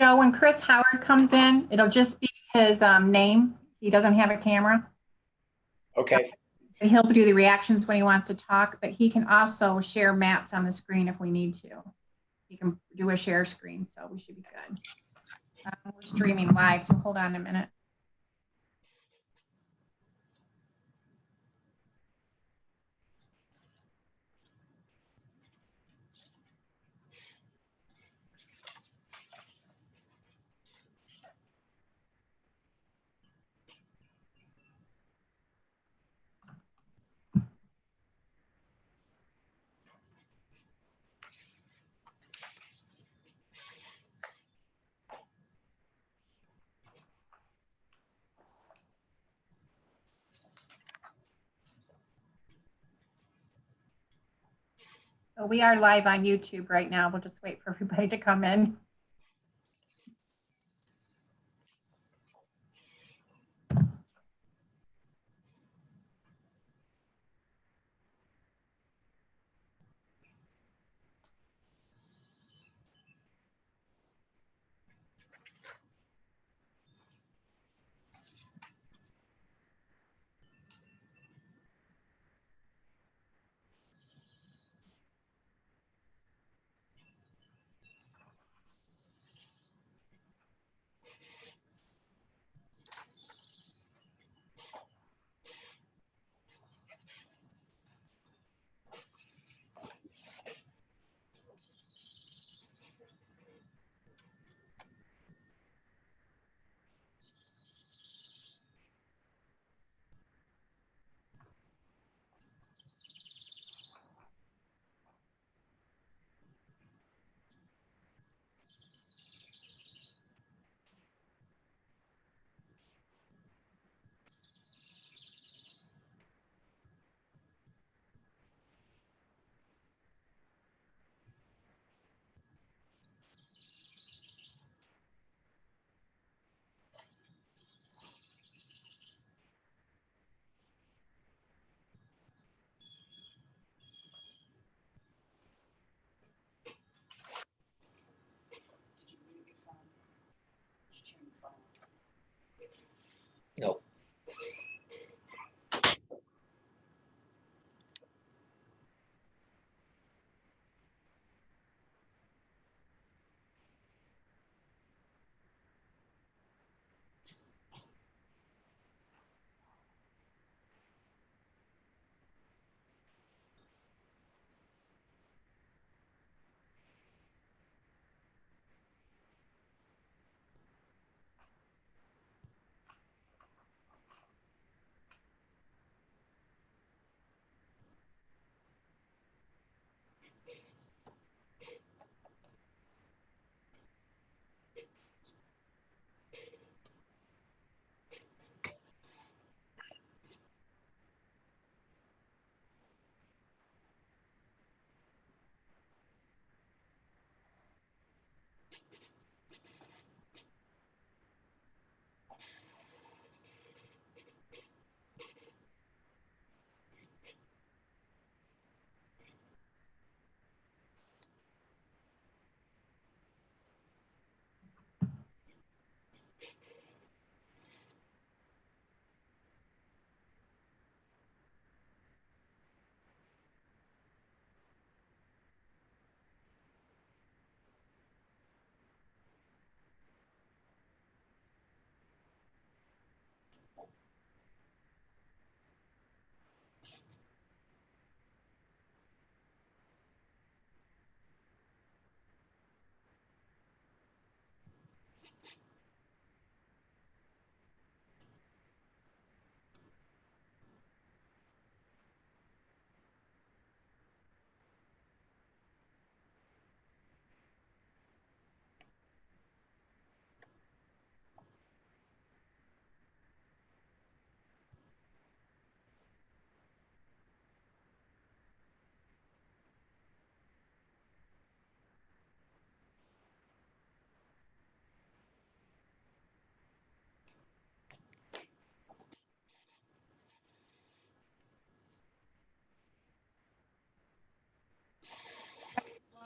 So when Chris Howard comes in, it'll just be his name. He doesn't have a camera. Okay. And he'll do the reactions when he wants to talk, but he can also share maps on the screen if we need to. He can do a share screen, so we should be good. We're streaming live, so hold on a minute. So we are live on YouTube right now. We'll just wait for everybody to come in.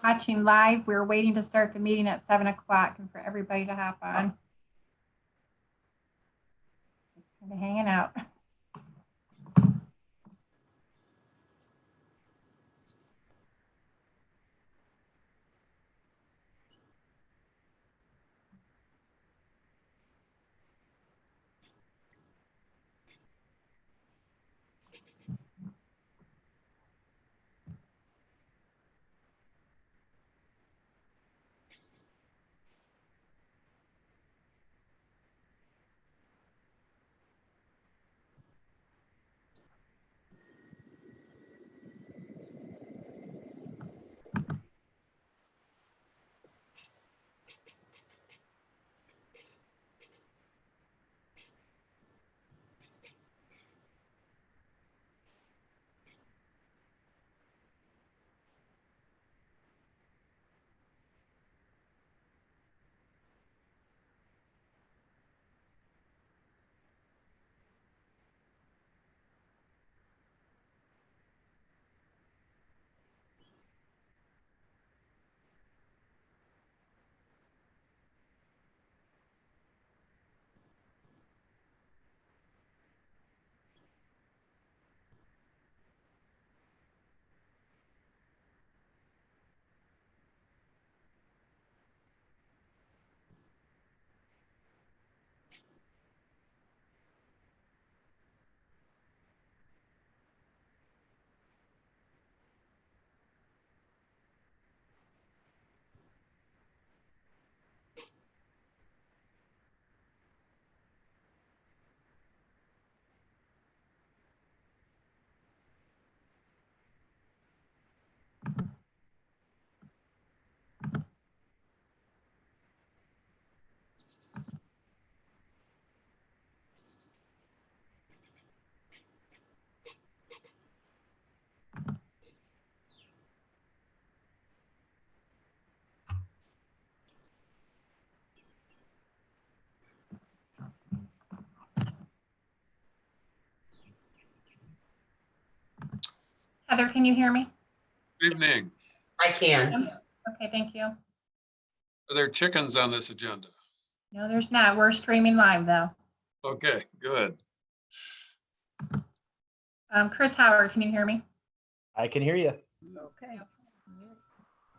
watching live. We're waiting to start the meeting at 7 o'clock and for everybody to hop on. Just kind of hanging out. Heather, can you hear me? Good evening. I can. Okay, thank you. Are there chickens on this agenda? No, there's not. We're streaming live though. Okay, good. Chris Howard, can you hear me? I can hear you. Okay.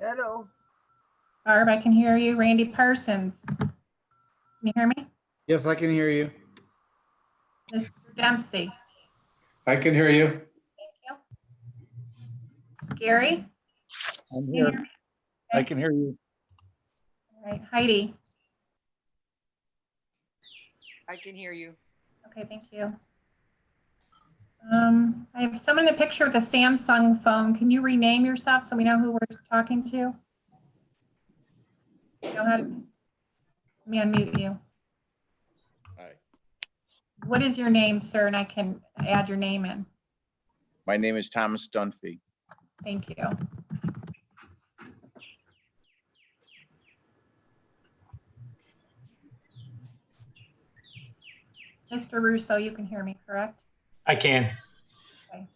Hello. Barb, I can hear you. Randy Parsons, can you hear me? Yes, I can hear you. Mr. Dempsey, I can hear you. thank you. Gary? I'm Can you hear here. me? I can hear you. All right, Heidi. I can hear you. Okay, thank you. I have someone in the picture with a Samsung phone. Can you rename yourself so we know who we're talking to? Go ahead. Let me unmute you. Hi, What is your name, sir? And I can add your name in. my name is Thomas Dunphy. Thank you. Mr. Russo, you can hear me, correct? I can. Okay.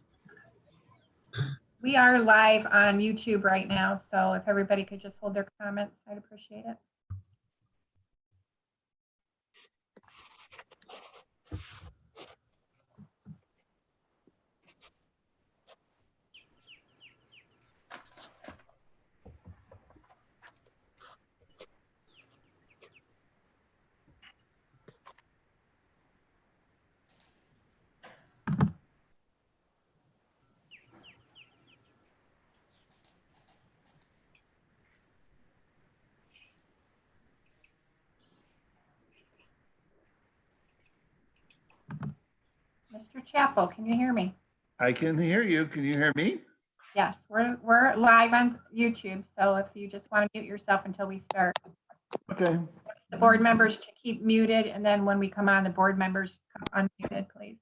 We are live on YouTube right now, so if everybody could just hold their comments, I'd appreciate it. Mr. Chappell, can you hear me? I can hear you. Can you hear me? Yes, we're live on YouTube, so if you just want to mute yourself until we start. Okay. The board members to keep muted, and then when we come on, the board members come unmuted, please.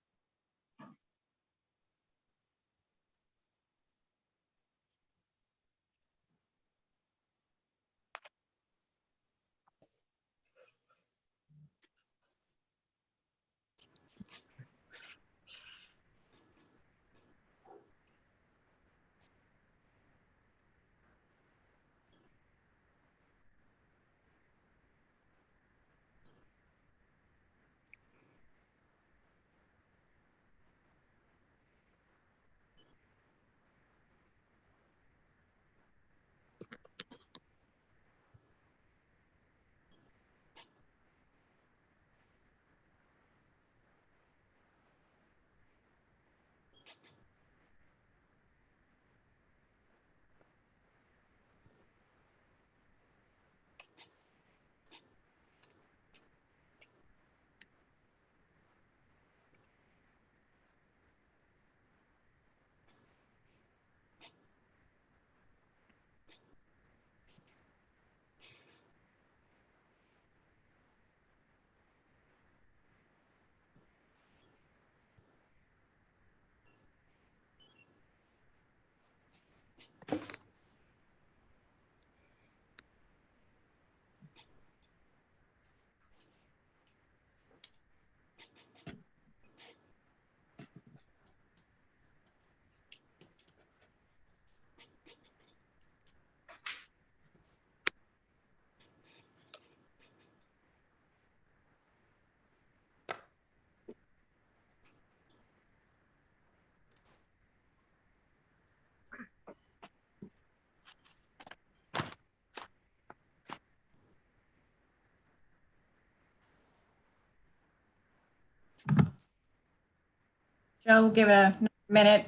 Joe, give it a minute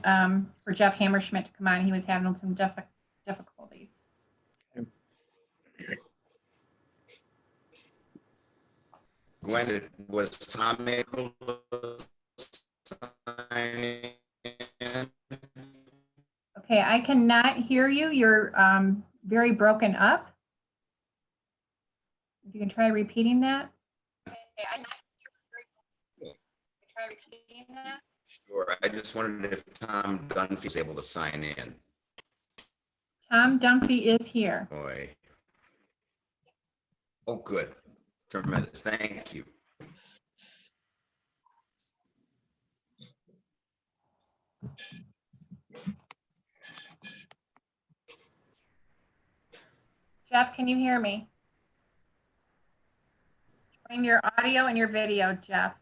for Jeff Hammerschmidt to come on. He was having some difficulties. Gwen, was Tom able to sign in? Okay, I cannot hear you. You're very broken up. If you can try repeating that. Try repeating that. Sure, I just wondered if Tom Dunphy's able to sign in. Tom Dunphy is here. Boy. Oh, good. Tremendous. Thank you. Jeff, can you hear me? Join your audio and your video, Jeff.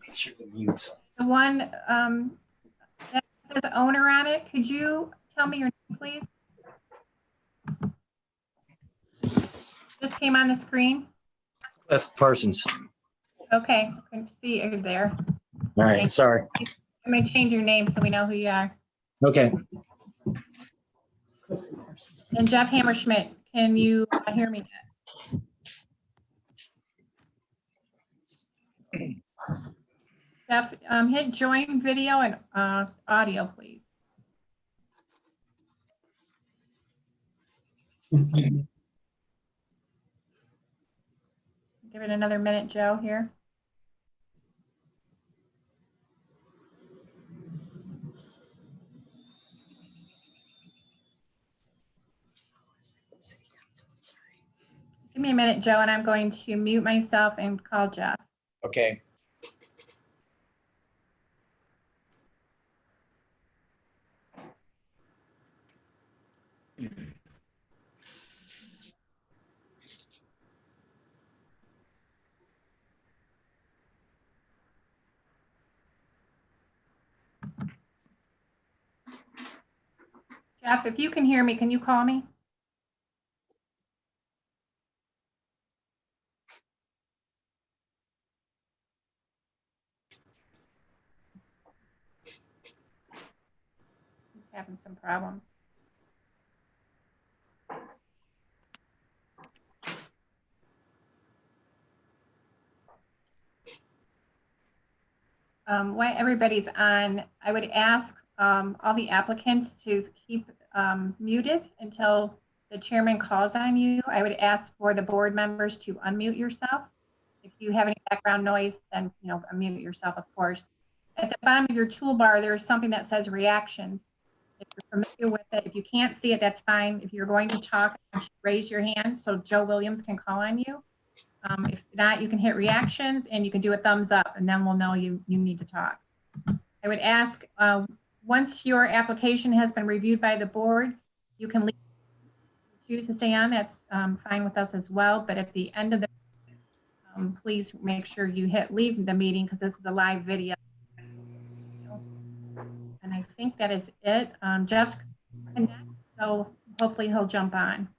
Make sure the mute's on. The one that says owner on it, could you tell me your name, please? Just came on the screen. Cliff Parsons. Okay, I can see you there. All right, sorry. I'm going to change your name so we know who you are. Okay. And Jeff Hammerschmidt, can you hear me yet? Jeff, hit join video and audio, please. Give it another minute, Joe, here. Give me a minute, Joe, and I'm going to mute myself and call Jeff. Okay. Jeff, if you can hear me, can you call me? He's having some problems. While everybody's on, I would ask all the applicants to keep muted until the chairman calls on you. I would ask for the board members to unmute yourself. If you have any background noise, then unmute yourself, of course. At the bottom of your toolbar, there is something that says reactions. If you're familiar with it, if you can't see it, that's fine. If you're going to talk, raise your hand so Joe Williams can call on you. If not, you can hit reactions and you can do a thumbs up, and then we'll know you need to talk. I would ask, once your application has been reviewed by the board, you can leave. Choose to stay on, that's fine with us as well. But at the end of the please make sure you hit leave the meeting because this is a live video. And I think that is it. Jeff's connected, so hopefully he'll jump on.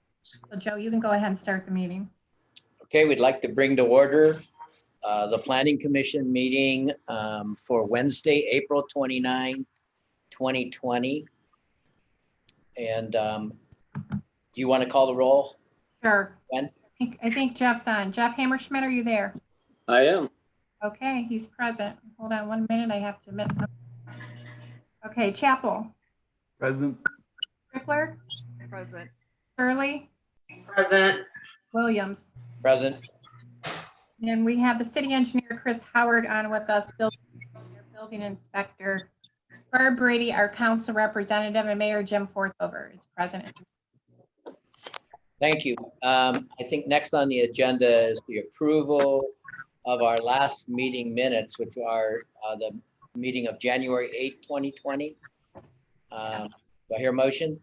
So Joe, you can go ahead and start the meeting. Okay, we'd like to bring to order the Planning Commission meeting for Wednesday, April 29, 2020. And do you want to call the roll? Sure. When? I think Jeff's on. Jeff Hammerschmidt, are you there? I am. Okay, he's present. Hold on 1 minute. I have to admit something. Okay, Chapel, Present. Strickler, Present. Shirley, Present. Williams. Present. And we have the city engineer, Chris Howard, on with us, building inspector, Barb Brady, our council representative, and Mayor Jim Forthover is present. Thank you. I think next on the agenda is the approval of our last meeting minutes, which are the meeting of January 8th, 2020. Do I hear a motion?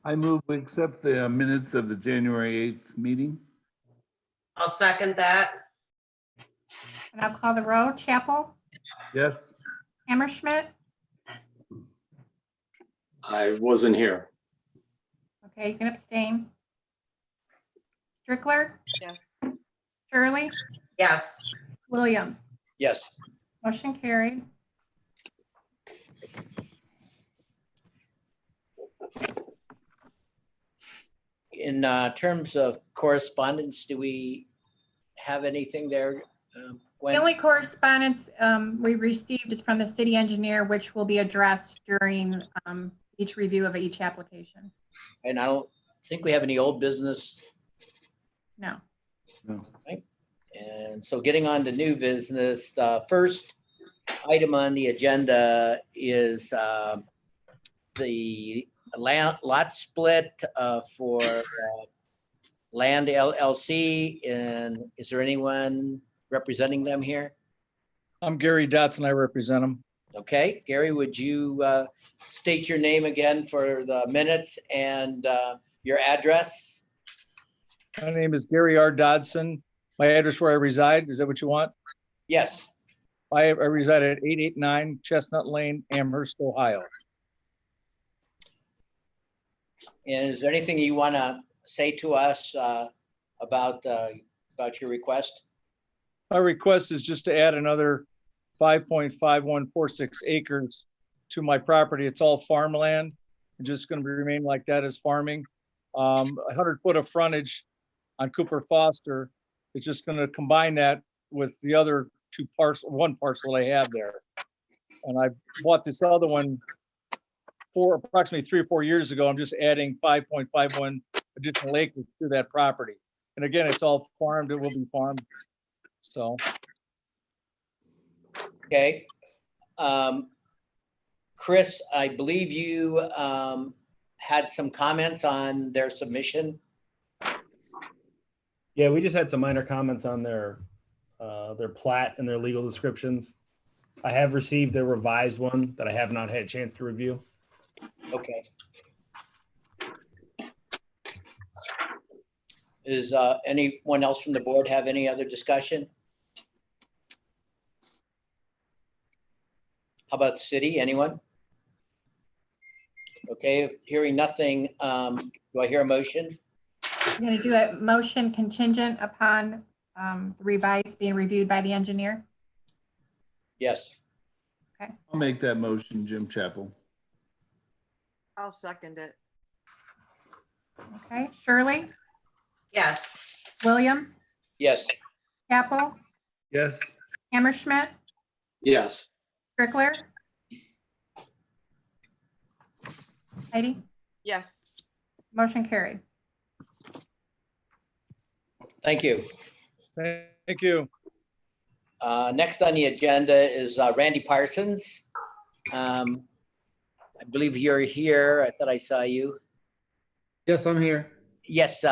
I move we accept the minutes of the January 8th meeting. I'll second that. And I'll call the roll. Chapel, Yes. Hammerschmidt. I wasn't here. Okay, you can abstain. Strickler, Yes. Shirley, Yes. Williams. Yes. Motion carried. In terms of correspondence, do we have anything there? The Gwen? only correspondence we received is from the city engineer, which will be addressed during each review of each application. And I don't think we have any old business. No. No. And so getting on to new business, the first item on the agenda is the lot split for Land LLC. And is there anyone representing them here? I'm Gary Dotson. I represent them. Okay, Gary, would you state your name again for the minutes and your address? My name is Gary R. Dodson. My address where I reside, is that what you want? Yes. I reside at 889 Chestnut Lane, Amherst, Ohio. And is there anything you want to say to us about your request? My request is just to add another 5.5146 acres to my property. It's all farmland. It's just going to remain like that as farming. 100 foot of frontage on Cooper Foster. It's just going to combine that with the other one parcel I have there. And I bought this other one for approximately 3 or 4 years ago. I'm just adding 5.51 additional acres to that property. And again, it's all farmed. It will be farmed. So. Okay. Chris, I believe you had some comments on their submission. Yeah, we just had some minor comments on their plat and their legal descriptions. I have received their revised one that I have not had a chance to review. Okay. Is anyone else from the board have any other discussion? How about the city? Anyone? Okay, hearing nothing, do I hear a motion? I'm going to do a motion contingent upon the revised being reviewed by the engineer. Yes. I'll make that motion, Jim Chapel. I'll second it. Okay, Shirley, Yes. Williams, Yes. Chapel, Yes. Hammerschmidt, Yes. Strickler. Heidi, Yes. motion carried. Thank you. Thank you. Next on the agenda is Randy Parsons. I believe you're here. I thought I saw you. Yes, I'm here. Yes,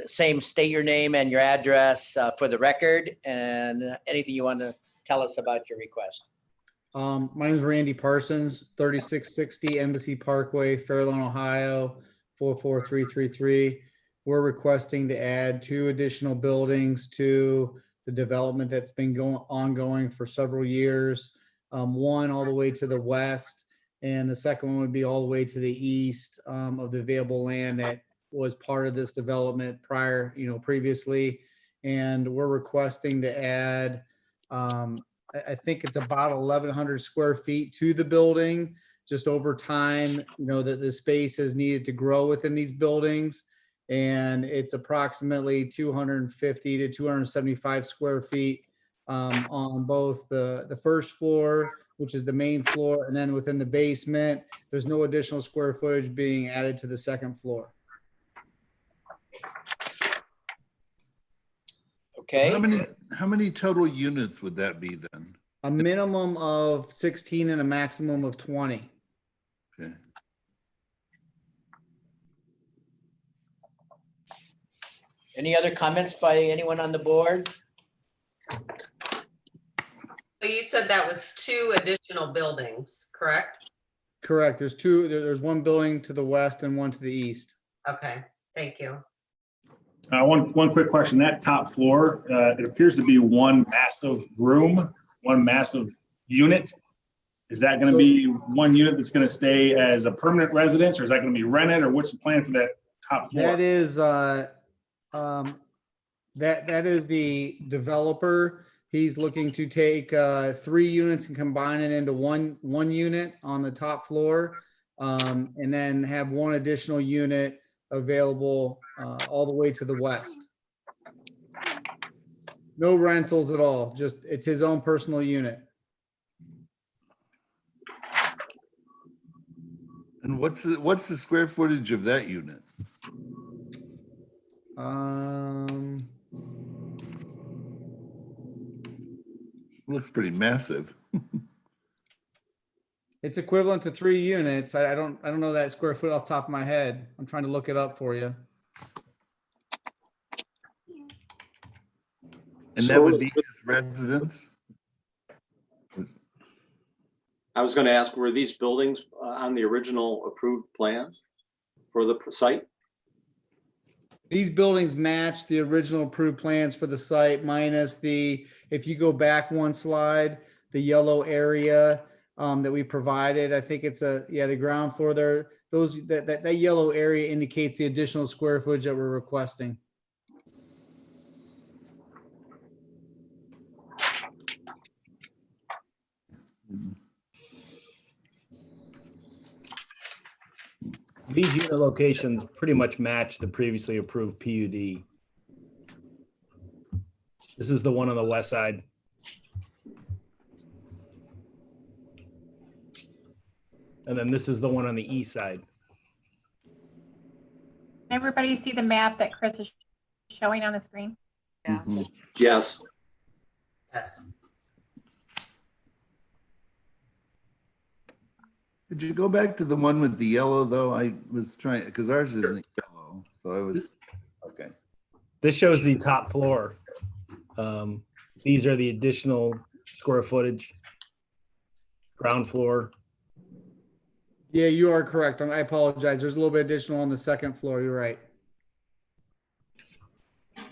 same, state your name and your address for the record and anything you want to tell us about your request. My name is Randy Parsons, 3660 Embassy Parkway, Fairlawn, Ohio, 44333. We're requesting to add 2 additional buildings to the development that's been ongoing for several years. One all the way to the west, and the second one would be all the way to the east of the available land that was part of this development previously. And we're requesting to add, I think it's about 1,100 square feet to the building. Just over time, that the space has needed to grow within these buildings. And it's approximately 250 to 275 square feet on both the first floor, which is the main floor, and then within the basement, there's no additional square footage being added to the second floor. Okay. How many total units would that be then? A minimum of 16 and a maximum of 20. Okay. Any other comments by anyone on the board? So you said that was 2 additional buildings, correct? Correct. There's two, there's one building to the west and one to the east. Okay, thank you. One quick question. That top floor, it appears to be one massive room, one massive unit. Is that going to be one unit that's going to stay as a permanent residence, or is that going to be rented, or what's the plan for that top floor? That is, that is the developer. He's looking to take 3 units and combine it into one unit on the top floor, and then have one additional unit available all the way to the west. No rentals at all. Just it's his own personal unit. And what's the square footage of that unit? Looks pretty massive. It's equivalent to 3 units. I don't know that square foot off the top of my head. I'm trying to look it up for you. And that would be his residence? I was going to ask, were these buildings on the original approved plans for the site? These buildings match the original approved plans for the site minus the, if you go back one slide, the yellow area that we provided. I think it's the ground floor there. That yellow area indicates the additional square footage that we're requesting. These unit locations pretty much match the previously approved PUD. This is the one on the west side. And then this is the one on the east side. Everybody see the map that Chris is showing on the screen? Yeah. Yes. Yes. Could you go back to the one with the yellow though? I was trying, because ours isn't yellow, so I was, okay. This shows the top floor. These are the additional square footage. Ground floor. Yeah, you are correct. I apologize. There's a little bit additional on the second floor. You're right.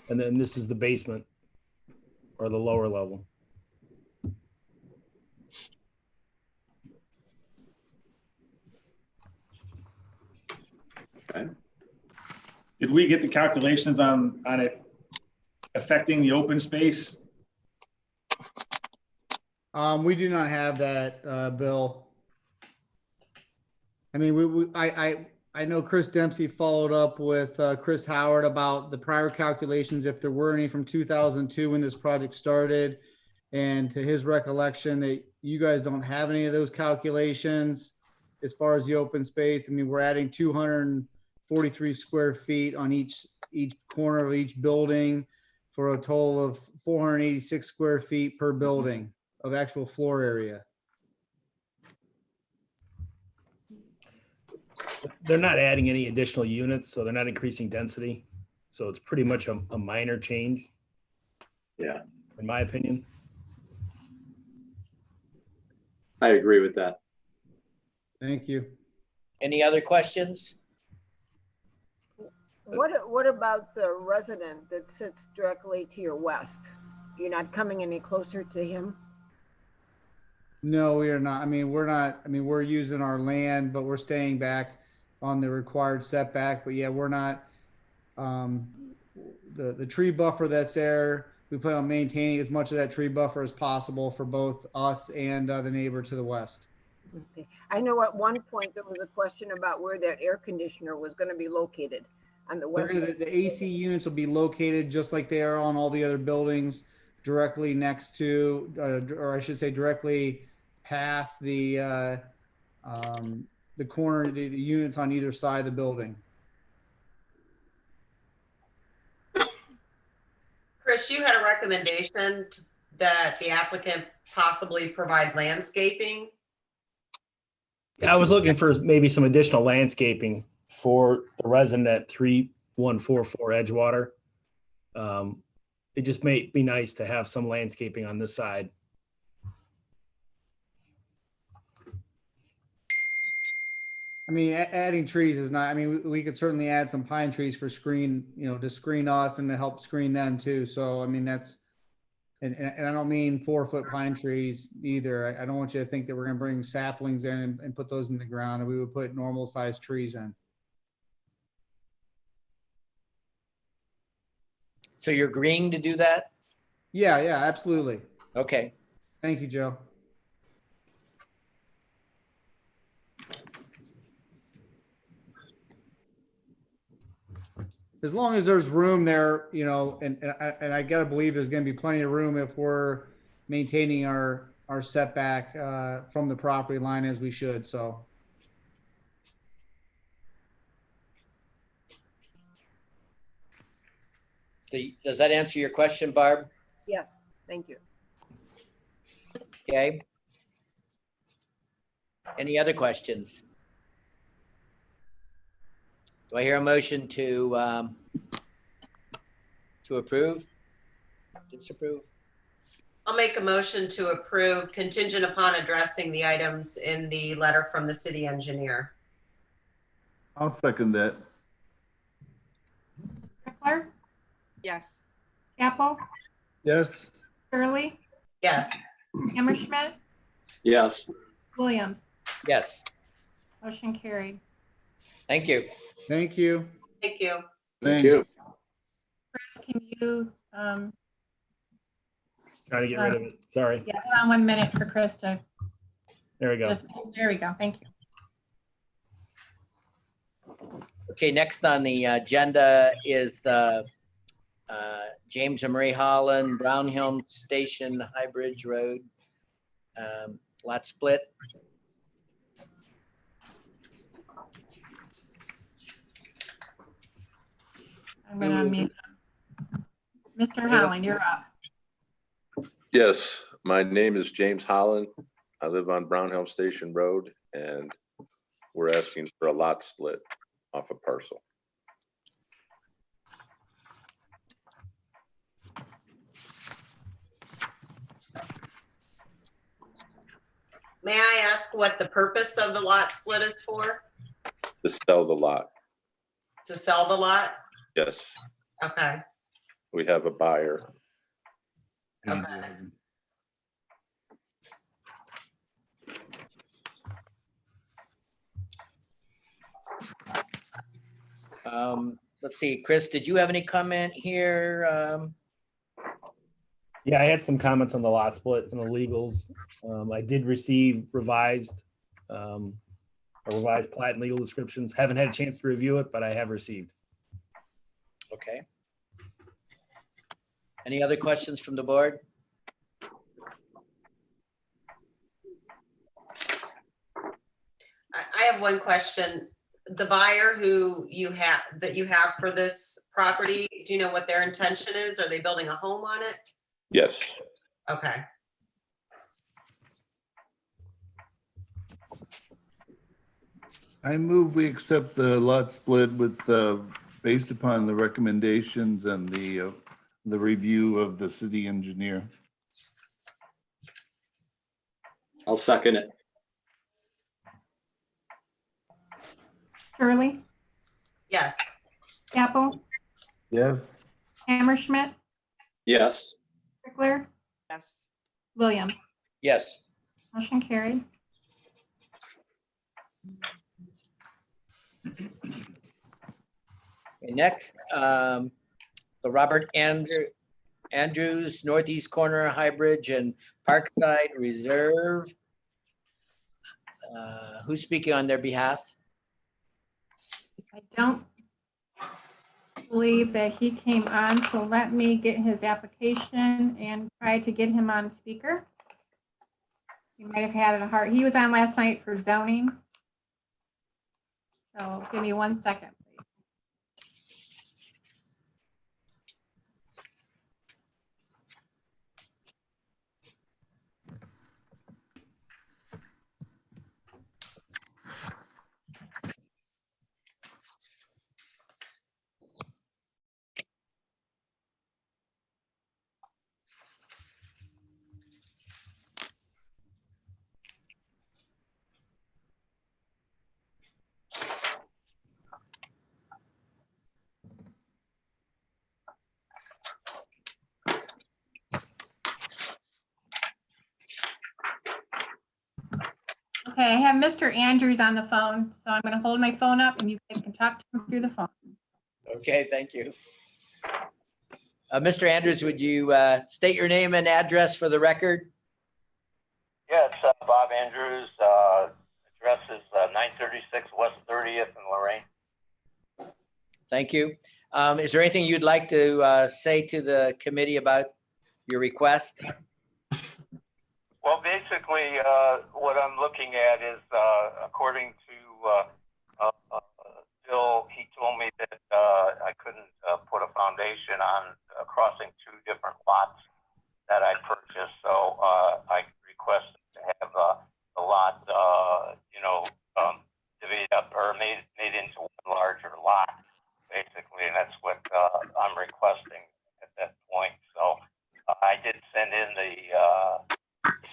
And then this is the basement or the lower level. Okay. Did we get the calculations on it affecting the open space? We do not have that, Bill. I mean, I know Chris Dempsey followed up with Chris Howard about the prior calculations, if there were any from 2002 when this project started. And to his recollection that you guys don't have any of those calculations as far as the open space. I mean, we're adding 243 square feet on each corner of each building for a total of 486 square feet per building of actual floor area. They're not adding any additional units, so they're not increasing density. So it's pretty much a minor change. Yeah. In my opinion. I agree with that. Thank you. Any other questions? What about the resident that sits directly to your west? You're not coming any closer to him? No, we are not. I mean, we're using our land, but we're staying back on the required setback. But yeah, we're not, the tree buffer that's there, we plan on maintaining as much of that tree buffer as possible for both us and the neighbor to the west. Okay. I know at one point there was a question about where that air conditioner was going to be located on the west. The AC units will be located just like they are on all the other buildings, directly next to, or I should say directly past the corner, the units on either side of the building. Chris, you had a recommendation that the applicant possibly provide landscaping? I was looking for maybe some additional landscaping for the resident at 3144 Edgewater. It just may be nice to have some landscaping on this side. I mean, adding trees is not, I mean, we could certainly add some pine trees for screen, to screen us and to help screen them too. So, I mean, that's, and I don't mean 4-foot pine trees either. I don't want you to think that we're gonna bring saplings in and put those in the ground. We would put normal sized trees in. So you're agreeing to do that? Yeah, absolutely. Okay. Thank you, Joe. As long as there's room there, and I gotta believe there's gonna be plenty of room if we're maintaining our setback from the property line as we should, so. Does that answer your question, Barb? Yes, thank you. Okay. Any other questions? Do I hear a motion to approve? Disapprove? I'll make a motion to approve contingent upon addressing the items in the letter from the city engineer. I'll second that. Strickler, Yes. Capel, Yes. Shirley, Yes. Hammerschmidt, Yes. Williams. Yes. Motion carried. Thank you. Thank you. Thank you. Thanks. Chris, can you, Trying to get rid of it. Sorry. yeah, hold on 1 minute for Chris to, There we go. there we go. Thank you. Okay, next on the agenda is the James and Marie Holland, Brownhill Station, High Bridge Road, lot split. I'm gonna unmute him. Mr. Holland, you're up. Yes, my name is James Holland. I live on Brownhill Station Road, and we're asking for a lot split off a parcel. May I ask what the purpose of the lot split is for? To sell the lot. To sell the lot? Yes, Okay. we have a buyer. Okay. Let's see, Chris, did you have any comment here? Yeah, I had some comments on the lot split and the legals. I did receive revised plat and legal descriptions. Haven't had a chance to review it, but I have received. Okay. Any other questions from the board? I have one question. The buyer that you have for this property, do you know what their intention is? Are they building a home on it? Yes, Okay. I move we accept the lot split with, based upon the recommendations and the review of the city engineer. I'll second it. Shirley, Yes. Capel, Yes. Hammerschmidt, Yes. Strickler, Yes. Williams. Yes. Motion carried. Okay, next, the Robert Andrews Northeast Corner High Bridge and Parkside Reserve. Who's speaking on their behalf? I don't believe that he came on, so let me get his application and try to get him on speaker. He might have had it hard. He was on last night for zoning. So give me 1 second, please. Okay, I have Mr. Andrews on the phone, so I'm going to hold my phone up and you guys can talk to him through the phone. Okay, thank you. Mr. Andrews, would you state your name and address for the record? Yes, Bob Andrews, address is 936 West 30th in Lorraine. Thank you. Is there anything you'd like to say to the committee about your request? Well, basically, what I'm looking at is, according to Bill, he told me that I couldn't put a foundation on crossing two different lots that I purchased. So I requested to have the lot, divvied up or made into one larger lot, basically, and that's what I'm requesting at that point. So I did send in the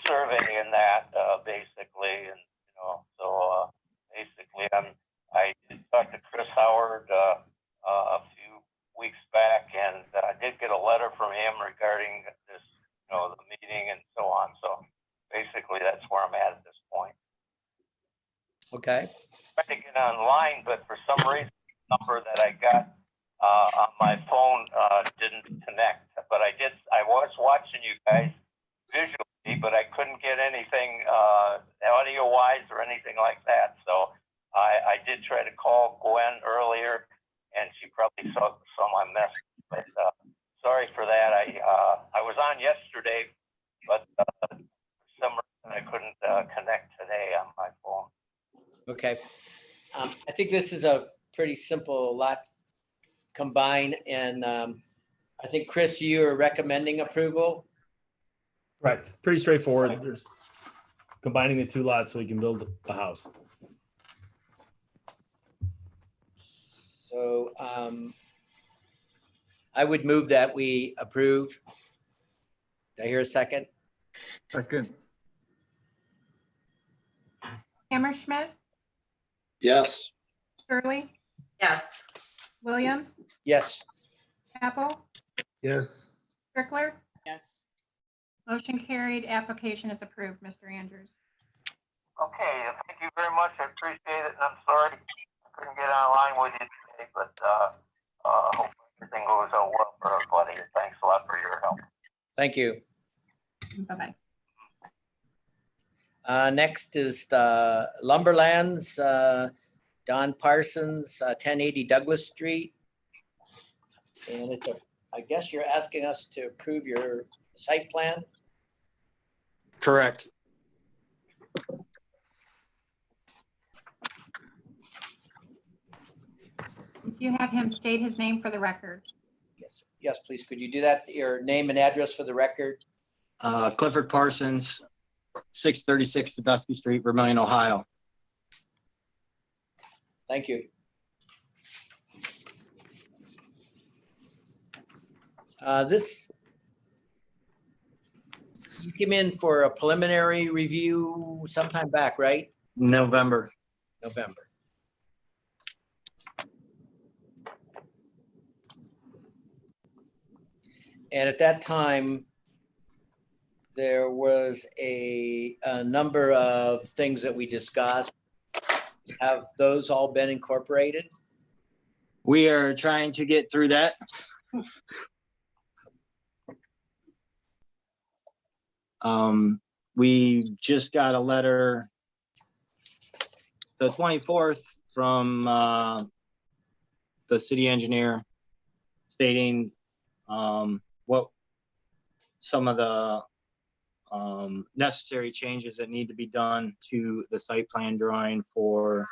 survey in that, basically, and so basically, I did talk to Chris Howard a few weeks back, and I did get a letter from him regarding this, the meeting and so on. So basically, that's where I'm at this point. Okay. I tried to get online, but for some reason, the number that I got on my phone didn't connect. But I was watching you guys visually, but I couldn't get anything audio-wise or anything like that. So I did try to call Gwen earlier, and she probably saw my message. But sorry for that. I was on yesterday, but for some reason I couldn't connect today on my phone. Okay. I think this is a pretty simple lot combine, and I think, Chris, you are recommending approval. Right, pretty straightforward. There's combining the two lots so we can build a house. So I would move that we approve. Do I hear a second? Second. Hammerschmidt, Yes. Shirley, Yes. Williams, Yes. Apple, Yes. Strickler. Yes. Motion carried. Application is approved, Mr. Andrews. Okay, thank you very much. I appreciate it, and I'm sorry I couldn't get online with you today, but hope everything goes well for everybody. Thanks a lot for your help. Thank you. Bye-bye. Next is the Lumberlands, Don Parsons, 1080 Douglas Street. And it's I guess you're asking us to approve your site plan? Correct. If you have him state his name for the record. Yes, yes, please. Could you do that? Your name and address for the record? Clifford Parsons, 636 Dusty Street, Vermilion, Ohio. Thank you. You came in for a preliminary review sometime back, right? November. November. And at that time, there was a number of things that we discussed. Have those all been incorporated? We are trying to get through that. We just got a letter the 24th from the city engineer stating what some of the necessary changes that need to be done to the site plan drawing for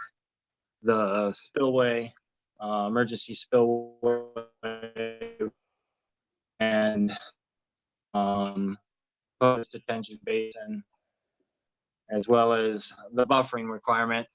the spillway, emergency spillway, and post detention basin, as well as the buffering requirement.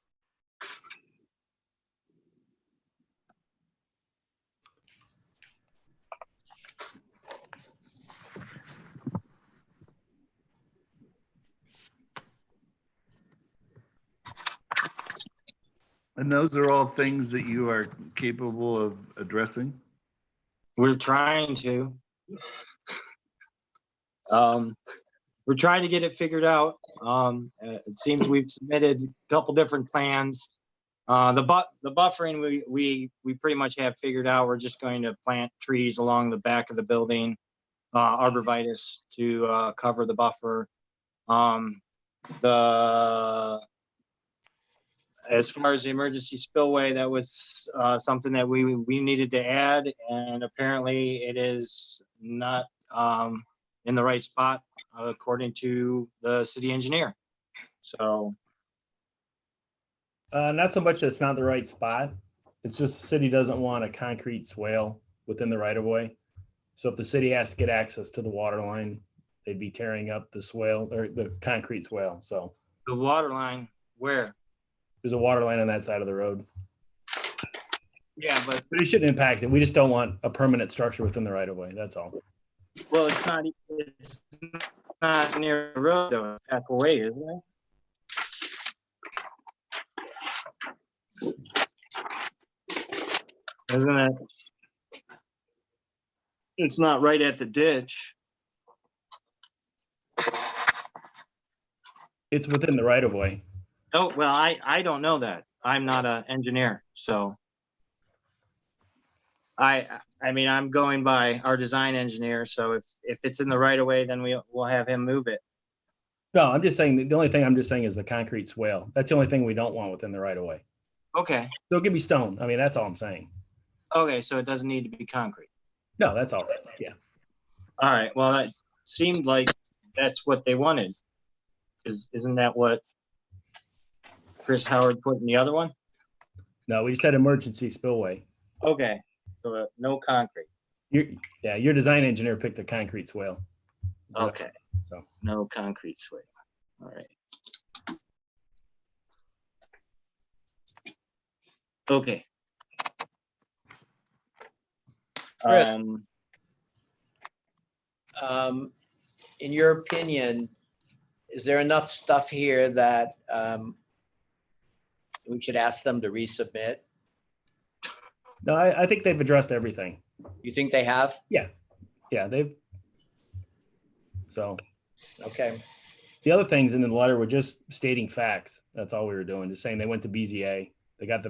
And those are all things that you are capable of addressing? We're trying to. we're trying to get it figured out. It seems we've submitted a couple different plans. The buffering, we pretty much have figured out. We're just going to plant trees along the back of the building, arborvitae to cover the buffer. As far as the emergency spillway, that was something that we needed to add, and apparently it is not in the right spot according to the city engineer. So not so much that it's not the right spot. It's just the city doesn't want a concrete swale within the right of way. So if the city has to get access to the water line, they'd be tearing up the swale or the concrete swale. So the water line, where? There's a water line on that side of the road. Yeah, but it shouldn't impact it. We just don't want a permanent structure within the right of way. That's all. Well, it's not near the road though, it's back away, isn't it? Isn't it? It's not right at the ditch. It's within the right of way. Oh, well, I don't know that. I'm not an engineer, so. I mean, I'm going by our design engineer, so if it's in the right of way, then we'll have him move it. No, I'm just saying, the only thing I'm just saying is the concrete swale. That's the only thing we don't want within the right of way. Okay. So give me stone. I mean, that's all I'm saying. Okay, so it doesn't need to be concrete. No, that's all. Yeah. All right, well, that seemed like that's what they wanted. Isn't that what Chris Howard put in the other one? No, we just had emergency spillway. Okay, so no concrete. Your design engineer picked a concrete swale. Okay, so no concrete swale. All right. Okay. In your opinion, is there enough stuff here that we should ask them to resubmit? No, I think they've addressed everything. You think they have? Yeah. Yeah, they've. So. Okay. The other things in the letter were just stating facts. That's all we were doing. Just saying they went to BZA. They got the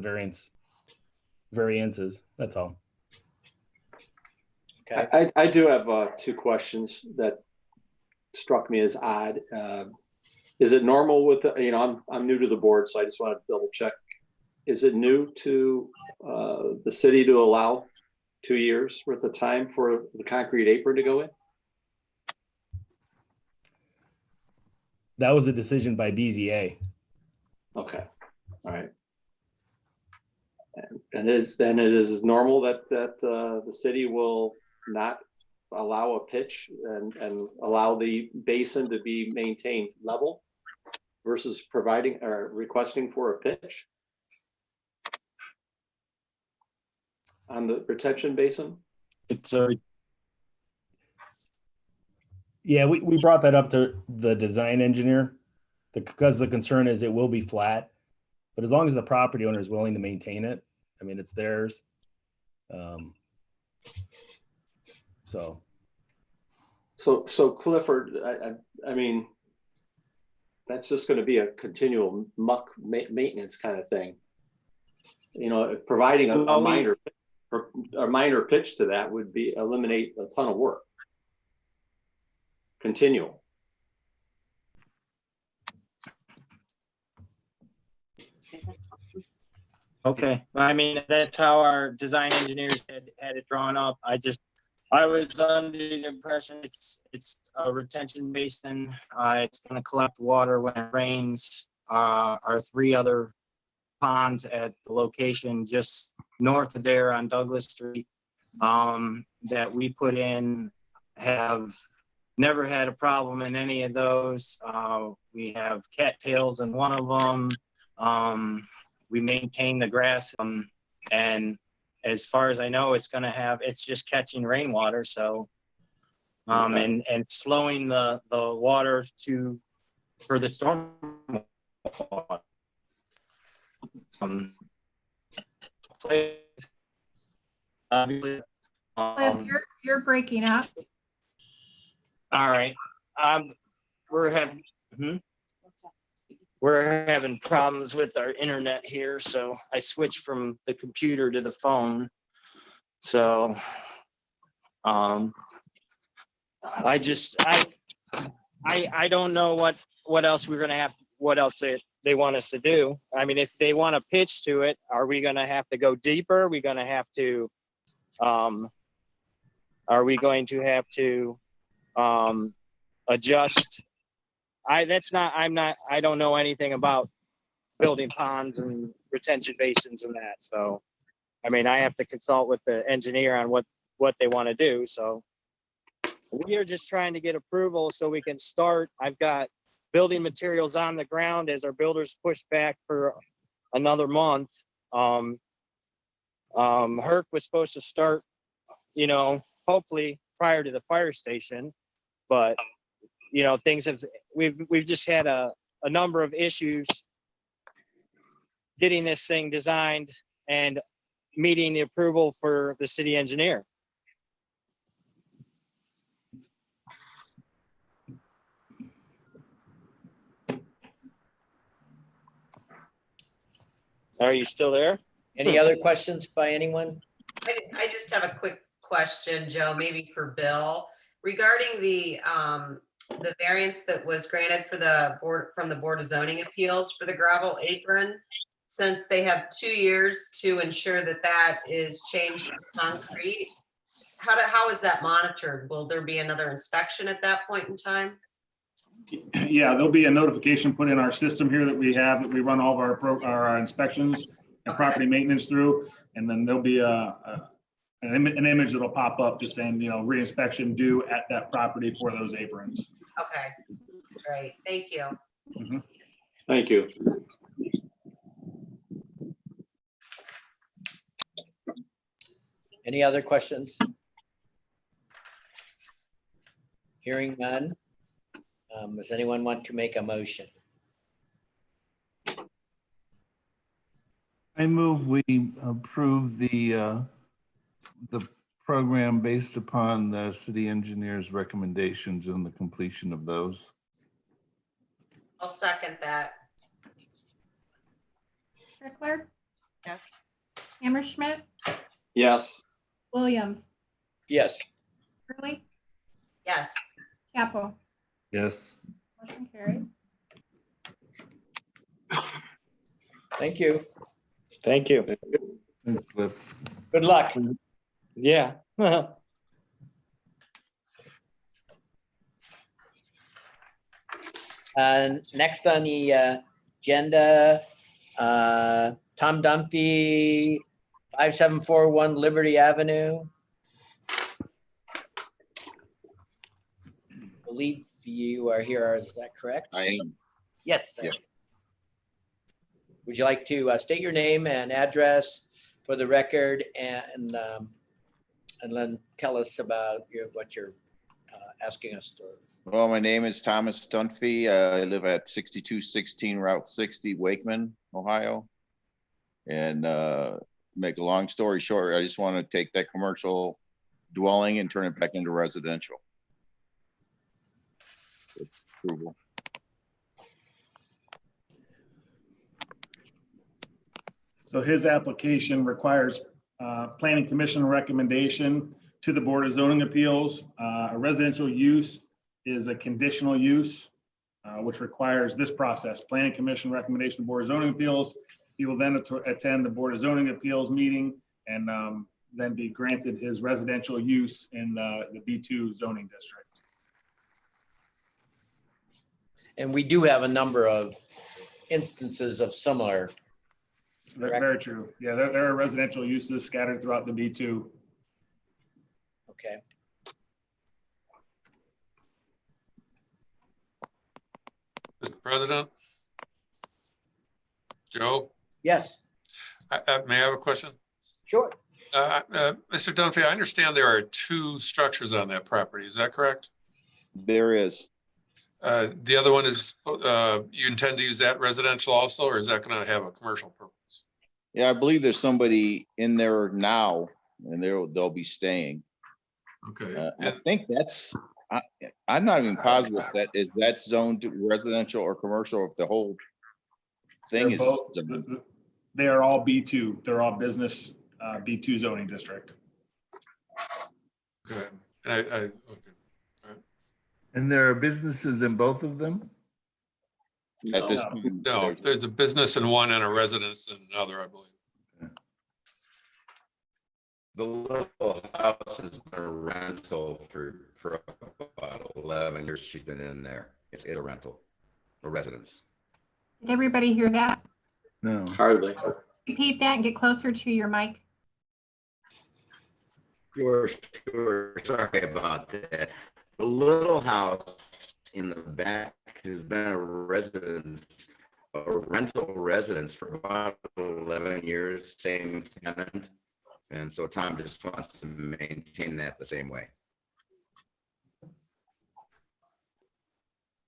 variances. That's all. Okay. I do have two questions that struck me as odd. Is it normal with the, I'm new to the board, so I just want to double check. Is it new to the city to allow 2 years worth of time for the concrete apron to go in? That was a decision by BZA. Okay, all right. And it is normal that the city will not allow a pitch and allow the basin to be maintained level versus providing or requesting for a pitch on the retention basin? It's yeah, we brought that up to the design engineer because the concern is it will be flat, but as long as the property owner is willing to maintain it, I mean, it's theirs. So Clifford, I mean, that's just going to be a continual muck maintenance kind of thing. Providing a minor pitch to that would be eliminate a ton of work. Continual. okay. I mean, that's how our design engineers had it drawn up. I was under the impression it's a retention basin. It's going to collect water when it rains. Our 3 other ponds at the location just north of there on Douglas Street that we put in have never had a problem in any of those. We have cattails in one of them. We maintain the grass and as far as I know, it's just catching rainwater. So, and slowing the water for the storm. Cliff, you're breaking up. All right. we're having problems with our internet here, so I switched from the computer to the phone. So, I don't know what else we're gonna have, what else they want us to do. I mean, if they want to pitch to it, are we gonna have to go deeper? Are we gonna have to, adjust? I don't know anything about building ponds and retention basins and that. So, I mean, I have to consult with the engineer on what they want to do. So we are just trying to get approval so we can start. I've got building materials on the ground as our builders push back for another month. Herc was supposed to start, hopefully prior to the fire station, but we've just had a number of issues getting this thing designed and meeting the approval for the city engineer. Are you still there? Any other questions by anyone? I just have a quick question, Joe, maybe for Bill, regarding the variance that was granted for the board, from the Board of Zoning Appeals for the gravel apron. Since they have 2 years to ensure that that is changed to concrete, how is that monitored? Will there be another inspection at that point in time? Yeah, there'll be a notification put in our system here that we have, that we run all of our inspections and property maintenance through. And then there'll be an image that'll pop up just saying, re-inspection due at that property for those aprons. Okay, great. Thank you. Mm-hmm. Thank you. Any other questions? Hearing none. Does anyone want to make a motion? I move we approve the program based upon the city engineer's recommendations and the completion of those. I'll second that. Strickler, Yes. Hammerschmidt, Yes. Williams, Yes. Curley, Yes. Capo. Yes. Motion carried. Thank you. Thank you. Thanks, Cliff. Good luck. Yeah. Next on the agenda, Tom Dunphy, 5741 Liberty Avenue. I believe you are here, is that correct? I am. Yes. Yep. Would you like to state your name and address for the record, and then tell us about what you're asking us to? Well, my name is Thomas Dunphy. I live at 6216 Route 60, Wakeman, Ohio. And make a long story short, I just want to take that commercial dwelling and turn it back into residential. Approval. So his application requires planning commission recommendation to the Board of Zoning Appeals. A residential use is a conditional use, which requires this process: planning commission recommendation, Board of Zoning Appeals. He will then attend the Board of Zoning Appeals meeting and then be granted his residential use in the B2 zoning district. And we do have a number of instances of similar. Very true. Yeah, there are residential uses scattered throughout the B2. Okay. Mr. President? Joe? Yes. May I have a question? Sure. Mr. Dunphy, I understand there are 2 structures on that property. Is that correct? There is. The other one is, you intend to use that residential also, or is that going to have a commercial purpose? Yeah, I believe there's somebody in there now, and they'll be staying. Okay. I think that's I'm not even positive is that zoned residential or commercial if the whole thing They're is. both, zoned. they are all B2. They're all business B2 zoning district. Okay. Okay. And there are businesses in both of them? At this No. point, No, there's a business in one and a residence in another, I believe. The little house has been a rental for about 11 years. She's been in there. It's a rental, a residence. Did everybody hear that? No. Hardly. Repeat that and get closer to your mic. Sure. Sorry about that. The little house in the back has been a residence, a rental residence for about 11 years, same tenant. And so Tom just wants to maintain that the same way.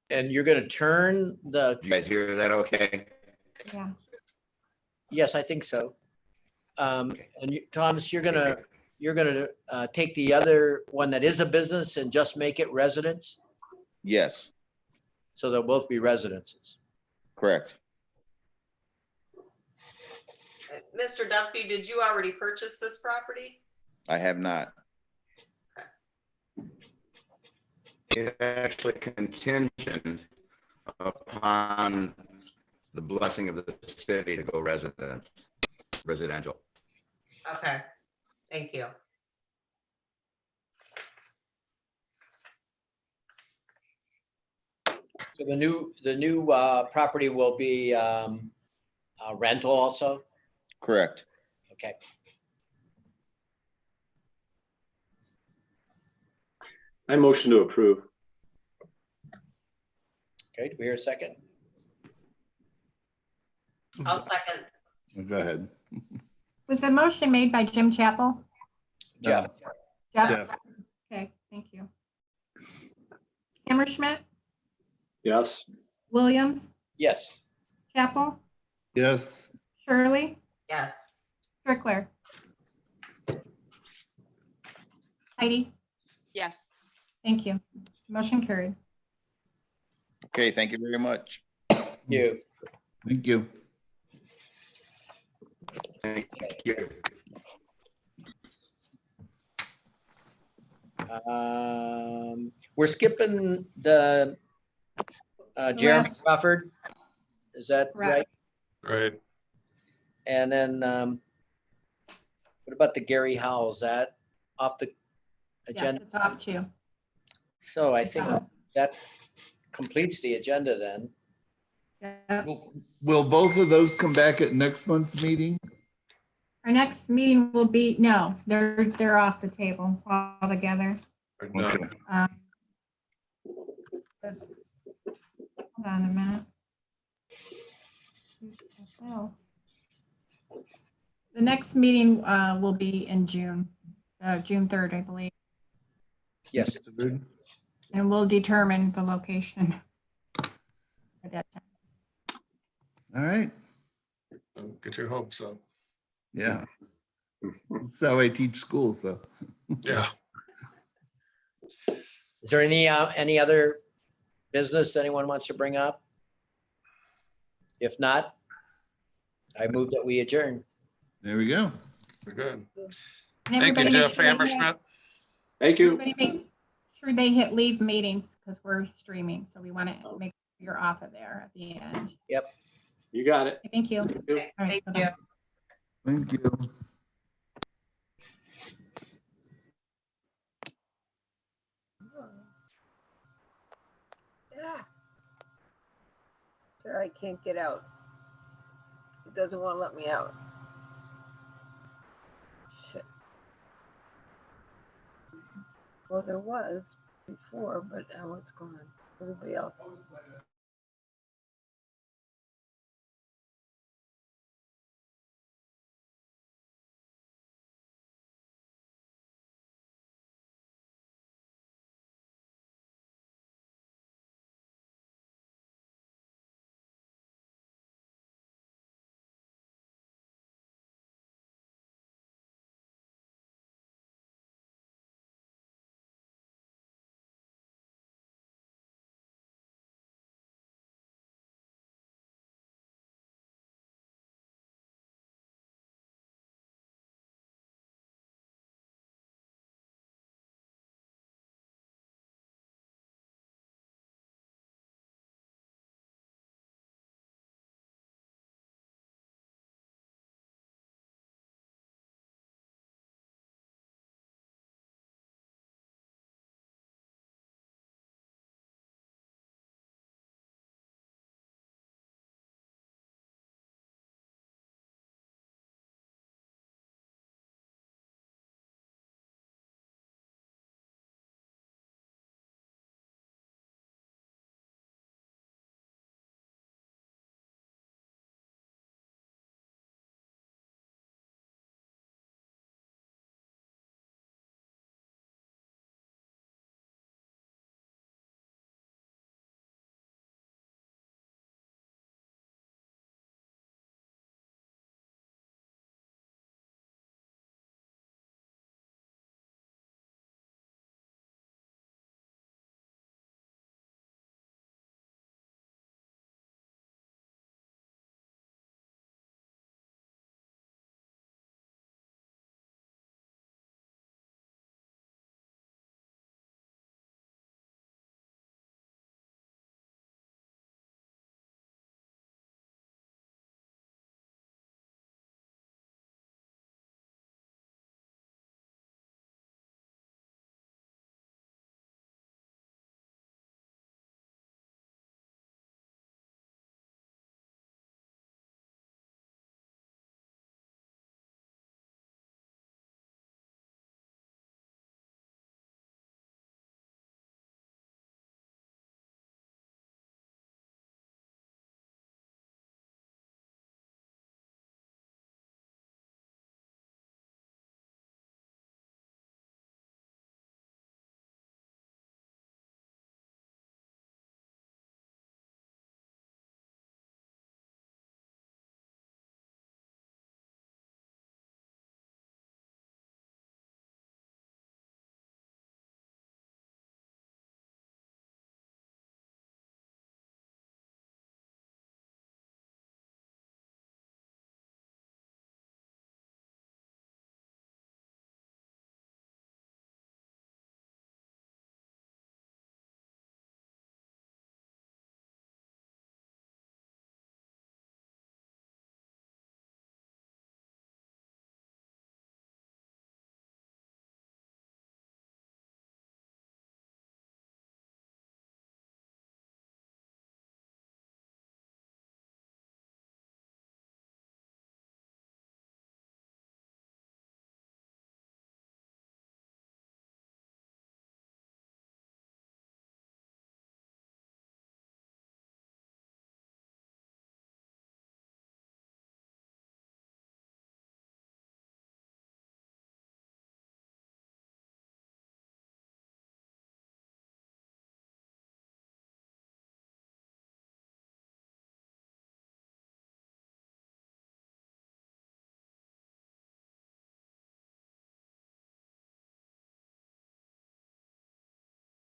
And you're gonna turn the, You guys hear that okay? Yeah. yes, I think so. And Thomas, you're gonna take the other one that is a business and just make it residence? yes, So they'll both be residences. correct. Mr. Dunphy, did you already purchase this property? I have not. It's actually contingent upon the blessing of the city to go residential. Okay, thank you. So the new property will be rental also? Correct. Okay. I motion to approve. Okay, do we hear a second? I'll second. Go ahead. Was the motion made by Jim Chappell? Jeff? Jeff? Jeff. Okay, thank you. Hammerschmidt, Yes. Williams, Yes. Chappell, Yes. Shirley, Yes. Strickler. Heidi, Yes. thank you. Motion carried. Okay, thank you very much. You. Thank you. Thank you. We're skipping the Jeremy Yes. Crawford. Is that right? Right. And then what about the Gary Howell? Is that off the Yes, agenda? it's off too. So I think that completes the agenda then. Yeah. Will both of those come back at next month's meeting? Our next meeting will be, no, they're off the table altogether. Okay. Hold on a minute. The next meeting will be in June, June 3rd, I believe, Yes. and we'll determine the location at that time. All right. Don't get your hopes up. Yeah. That's how I teach school, so. Yeah. Is there any other business anyone wants to bring up? If not, I move that we adjourn. There we go. We're good. And Thank you, everybody make Jeff sure they Hammerschmidt. Thank you. Everybody make sure they hit leave meetings because we're streaming. So we want to make sure you're off of there at the end. Yep. You got it. Thank you. Thank you. All right, Thank bye-bye. you. Thank you. Yeah. Sure, I can't get out. It doesn't want to let me out. Shit. Well, there was before, but now it's gone. Everybody else.